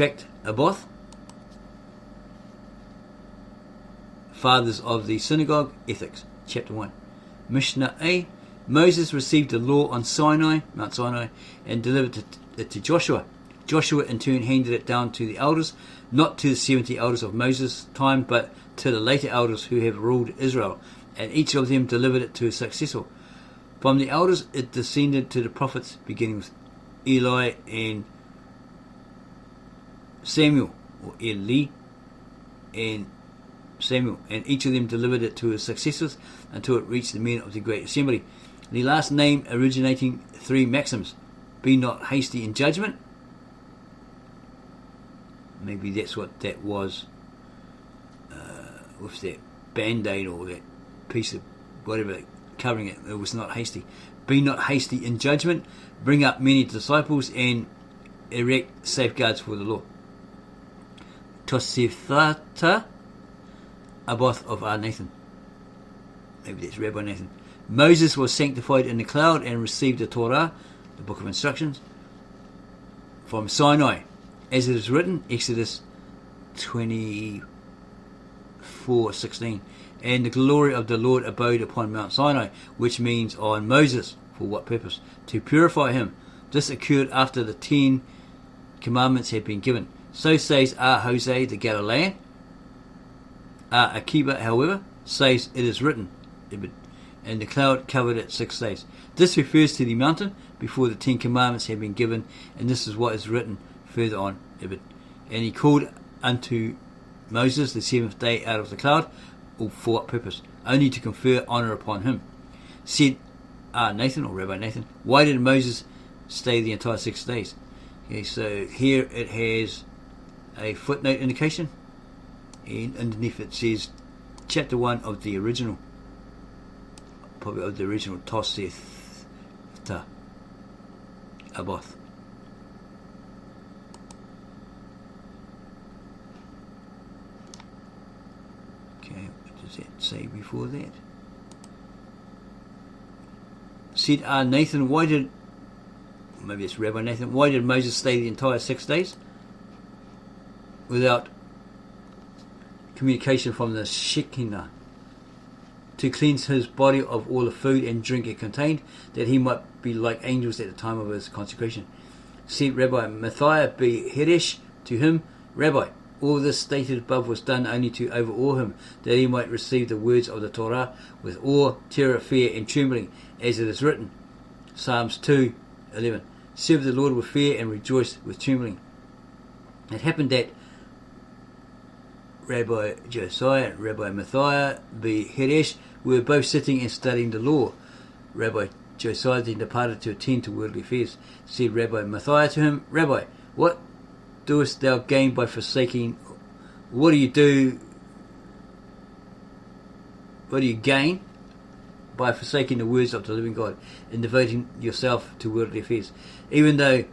tract Aboth, Fathers of the Synagogue, Ethics, Chapter 1. Mishnah A. Moses received the law on Sinai, Mount Sinai, and delivered it to Joshua. Joshua in turn handed it down to the elders, not to the 70 elders of Moses' time, but to the later elders who have ruled Israel, and each of them delivered it to his successor. From the elders it descended to the prophets, beginning with Eli and Samuel, or Eli and Samuel, and each of them delivered it to his successors until it reached the men of the great assembly. The last name originating 3 maxims: be not hasty in judgment. Maybe that's what that was, with that band-aid or that piece of whatever covering it. It was not hasty. Be not hasty in judgment, bring up many disciples, and erect safeguards for the law. Tosefta Aboth of Nathan. Maybe that's Rabbi Nathan. Moses was sanctified in the cloud and received the Torah, the book of instructions, from Sinai, as it is written, Exodus 24:16. And the glory of the Lord abode upon Mount Sinai, which means on Moses. For what purpose? To purify him. This occurred after the 10 commandments had been given. So says Jose the Galilean. Akiba, however, says it is written, and the cloud covered it 6 days. This refers to the mountain before the 10 commandments had been given, and this is what is written further on. And he called unto Moses the 7th day out of the cloud. For what purpose? Only to confer honour upon him. Said Nathan, or Rabbi Nathan, why did Moses stay the entire 6 days? Okay, so here it has a footnote indication, and underneath it says chapter 1 of the original, probably of the original Tosefta Aboth. Okay, what does that say before that? Said Nathan, why did, maybe it's Rabbi Nathan, why did Moses stay the entire 6 days without communication from the Shekinah? To cleanse his body of all the food and drink it contained, that he might be like angels at the time of his consecration. Said Rabbi Matthiah be Heresh to him, Rabbi, all this stated above was done only to overawe him, that he might receive the words of the Torah with awe, terror, fear, and trembling, as it is written. Psalms 2:11. Serve the Lord with fear and rejoice with trembling. It happened that Rabbi Josiah and Rabbi Matthiah the Heresh were both sitting and studying the law. Rabbi Josiah then departed to attend to worldly affairs. Said Rabbi Matthiah to him, Rabbi, what doest thou gain by forsaking? What do you gain by forsaking the words of the living God and devoting yourself to worldly affairs? Even though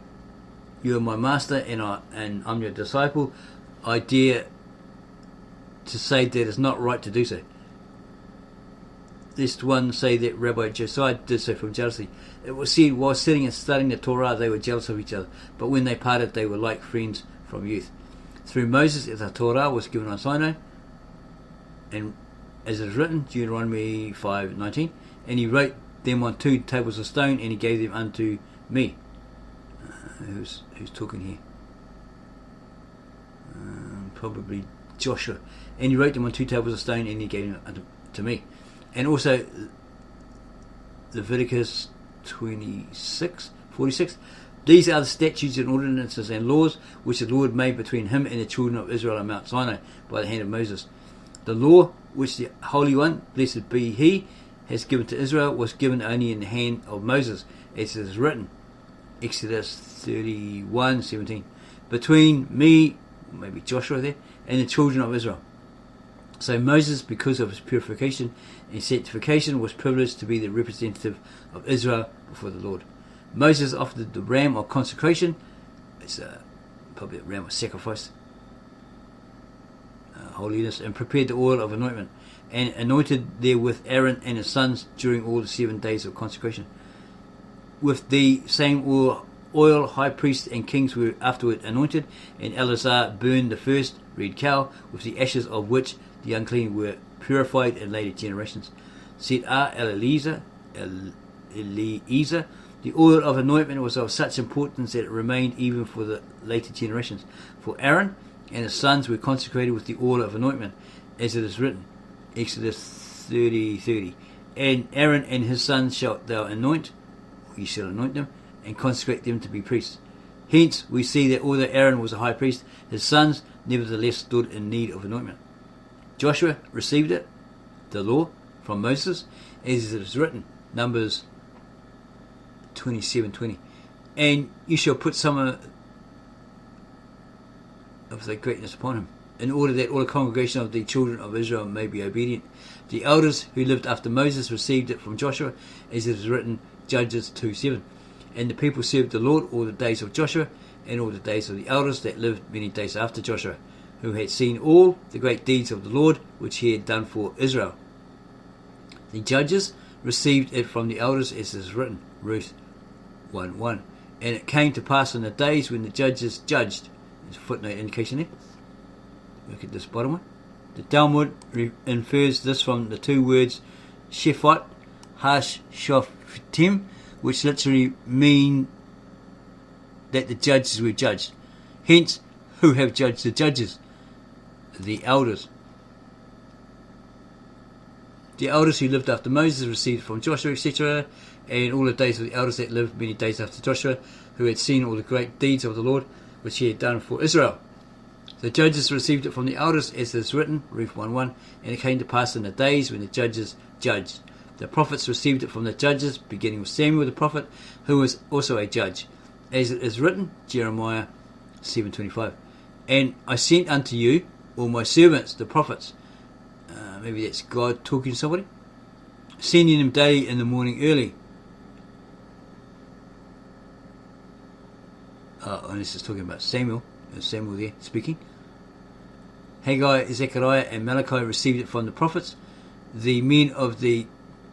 you are my master and I'm your disciple, I dare to say that it's not right to do so. Lest one say that Rabbi Josiah did so from jealousy. It was said while sitting and studying the Torah they were jealous of each other, but when they parted they were like friends from youth. Through Moses the Torah was given on Sinai, and as it is written, Deuteronomy 5:19, and he wrote them on 2 tables of stone, and he gave them unto me. Who's talking here? Probably Joshua. And he wrote them on 2 tables of stone, and he gave them unto me. And also Leviticus 26:46. These are the statutes and ordinances and laws which the Lord made between him and the children of Israel on Mount Sinai by the hand of Moses. The law which the Holy One, blessed be He, has given to Israel was given only in the hand of Moses, as it is written, Exodus 31:17, between me, maybe Joshua there, and the children of Israel. So Moses, because of his purification and sanctification, was privileged to be the representative of Israel before the Lord. Moses offered the ram of consecration. It's probably a ram of sacrifice, holiness, and prepared the oil of anointment, and anointed therewith Aaron and his sons during all the 7 days of consecration. With the same oil oil, high priests and kings were afterward anointed, and Eleazar burned the first red cow, with the ashes of which the unclean were purified in later generations. Said Eliezer, the oil of anointment was of such importance that it remained even for the later generations. For Aaron and his sons were consecrated with the oil of anointment, as it is written, Exodus 30:30. And Aaron and his sons shalt thou anoint, or ye shall anoint them, and consecrate them to be priests. Hence we see that although Aaron was a high priest, his sons nevertheless stood in need of anointment. Joshua received it, the law, from Moses, as it is written, Numbers 27:20. And you shall put some of the greatness upon him, in order that all the congregation of the children of Israel may be obedient. The elders who lived after Moses received it from Joshua, as it is written, Judges 2:7. And the people served the Lord all the days of Joshua, and all the days of the elders that lived many days after Joshua, who had seen all the great deeds of the Lord which he had done for Israel. The judges received it from the elders, as is written, Ruth 1:1. And it came to pass in the days when the judges judged. There's a footnote indication there. Look at this bottom one. The Talmud infers this from the two words Shefot, Hashoftim, which literally mean that the judges were judged. Hence, who have judged the judges? The elders. The elders who lived after Moses received from Joshua, etc., and all the days of the elders that lived many days after Joshua, who had seen all the great deeds of the Lord which he had done for Israel. The judges received it from the elders, as is written, Ruth 1:1, and it came to pass in the days when the judges judged. The prophets received it from the judges, beginning with Samuel the prophet, who was also a judge, as it is written, Jeremiah 7:25. And I sent unto you all my servants, the prophets. Maybe that's God talking to somebody. Sending them daily in the morning early. And this is talking about Samuel. There's Samuel there speaking. Haggai, Zechariah and Malachi received it from the prophets. The men of the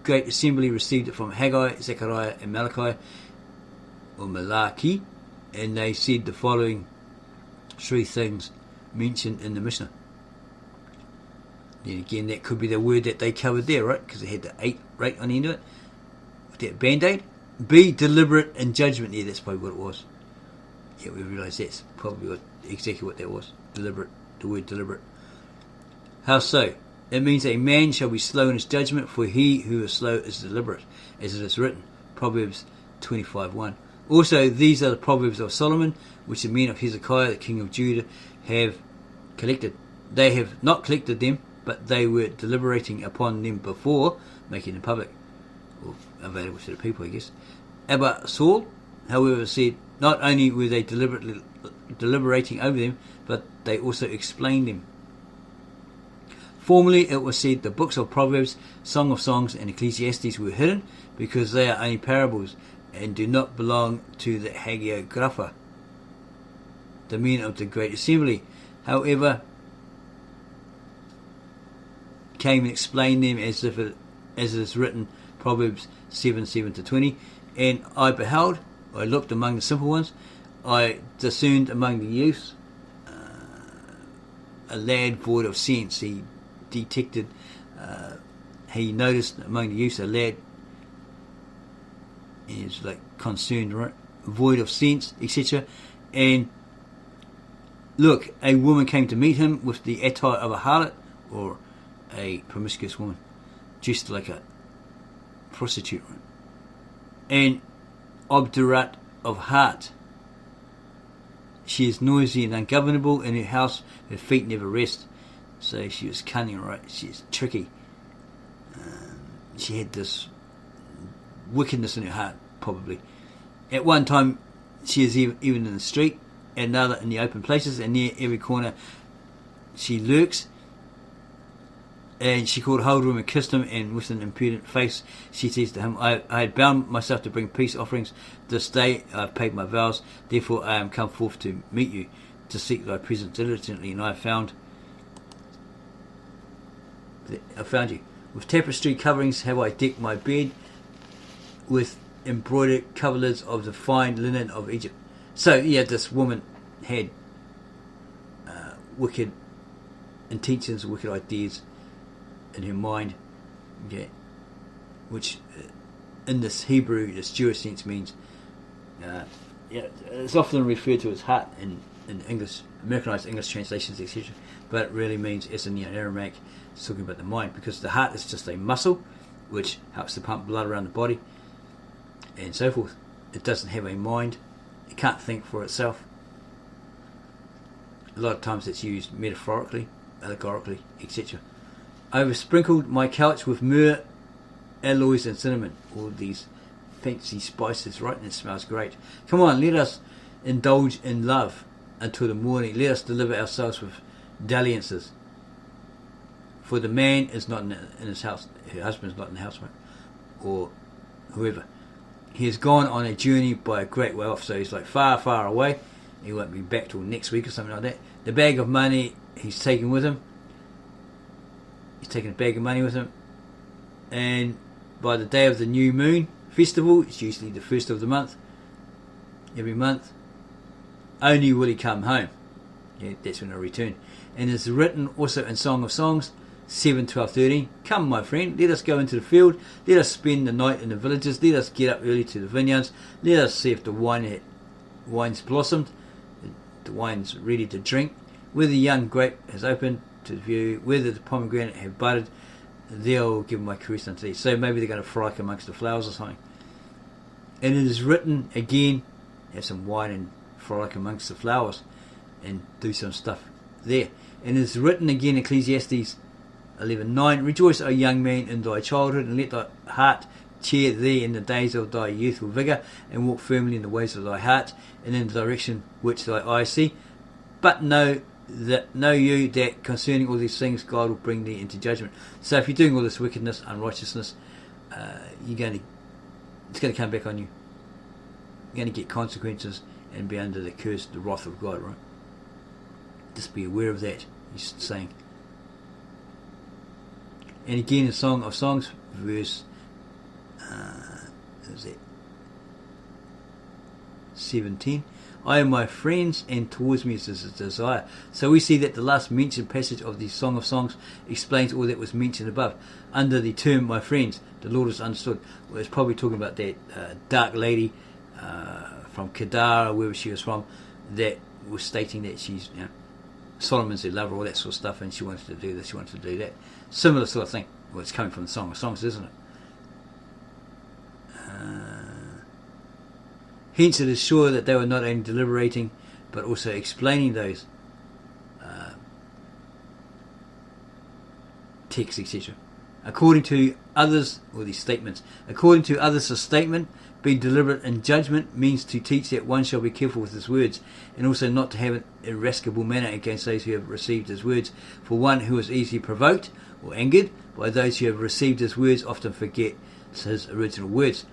great assembly received it from Haggai, Zechariah and Malachi, or Malachi, and they said the following three things mentioned in the Mishnah. Then again, that could be the word that they covered there, right? Because they had the 8 right on the end of it. With that band-aid. Be deliberate in judgment. Yeah, that's probably what it was. Yeah, we realise that's probably exactly what that was. Deliberate. The word deliberate. How so? It means a man shall be slow in his judgment, for he who is slow is deliberate, as it is written. Proverbs 25:1. Also, these are the Proverbs of Solomon, which the men of Hezekiah, the king of Judah, have collected. They have not collected them, but they were deliberating upon them before making them public, or available to the people, I guess. Abba Saul, however, said not only were they deliberating over them, but they also explained them. Formerly it was said the books of Proverbs, Song of Songs and Ecclesiastes were hidden because they are only parables and do not belong to the hagiographa, the men of the great assembly. However, came and explained them as it is written, Proverbs 7:7-20. And I beheld, I looked among the simple ones, I discerned among the youths a lad void of sense. He detected, he noticed among the youths a lad, is like concerned, right? Void of sense, etc. And look, a woman came to meet him with the attire of a harlot, or a promiscuous woman, dressed like a prostitute, right? And obdurate of heart. She is noisy and ungovernable. In her house her feet never rest. So she was cunning, right? She's tricky. She had this wickedness in her heart, probably. At one time she is even in the street, at another in the open places, and near every corner she lurks. And she called hold of him and kissed him, and with an impudent face she says to him, I had bound myself to bring peace offerings. This day I have paid my vows, therefore I am come forth to meet you, to seek thy presence diligently, and I found you. With tapestry coverings have I decked my bed, with embroidered coverlids of the fine linen of Egypt. So, yeah, this woman had wicked intentions, wicked ideas in her mind, okay, which in this Hebrew, this Jewish sense means, it's often referred to as heart in English, Americanized English translations, etc. But it really means, as in Aramaic, it's talking about the mind, because the heart is just a muscle which helps to pump blood around the body and so forth. It doesn't have a mind. It can't think for itself. A lot of times it's used metaphorically, allegorically, etc. I have sprinkled my couch with myrrh, aloes and cinnamon, all these fancy spices, right? And it smells great. Come on, let us indulge in love until the morning. Let us deliver ourselves with dalliances. For the man is not in his house, her husband is not in the house, right? Or whoever. He has gone on a journey by a great way off, so he's like far, far away. He won't be back till next week or something like that. The bag of money he's taken with him. He's taken a bag of money with him. And by the day of the new moon festival, it's usually the first of the month, every month, only will he come home. Yeah, that's when he'll return. And it's written also in Song of Songs 7, 12, 13. Come, my friend, let us go into the field. Let us spend the night in the villages. Let us get up early to the vineyards. Let us see if the wine's blossomed, the wine's ready to drink, whether the young grape has opened to view, whether the pomegranate have budded. They'll give my caress unto thee. So maybe they're going to frolic amongst the flowers or something. And it is written again, have some wine and frolic amongst the flowers and do some stuff there. And it is written again, Ecclesiastes 11:9, rejoice, O young man, in thy childhood, and let thy heart cheer thee in the days of thy youthful vigour, and walk firmly in the ways of thy heart, and in the direction which thy eyes see. But know you that concerning all these things God will bring thee into judgment. So if you're doing all this wickedness, unrighteousness, it's going to come back on you. You're going to get consequences and be under the curse, the wrath of God, right? Just be aware of that, he's saying. And again in Song of Songs, verse 17, I am my friends, and towards me is his desire. So we see that the last mentioned passage of the Song of Songs explains all that was mentioned above. Under the term my friends, the Lord is understood. Well, it's probably talking about that dark lady from Kedar, or wherever she was from, that was stating that she's, Solomon's her lover, all that sort of stuff, and she wanted to do this, she wanted to do that. Similar sort of thing. Well, it's coming from the Song of Songs, isn't it? Hence it is sure that they were not only deliberating, but also explaining those texts, etc. According to others, or these statements, according to others, a statement, being deliberate in judgment, means to teach that one shall be careful with his words, and also not to have an irascible manner against those who have received his words. For one who is easily provoked or angered by those who have received his words often forget his original words.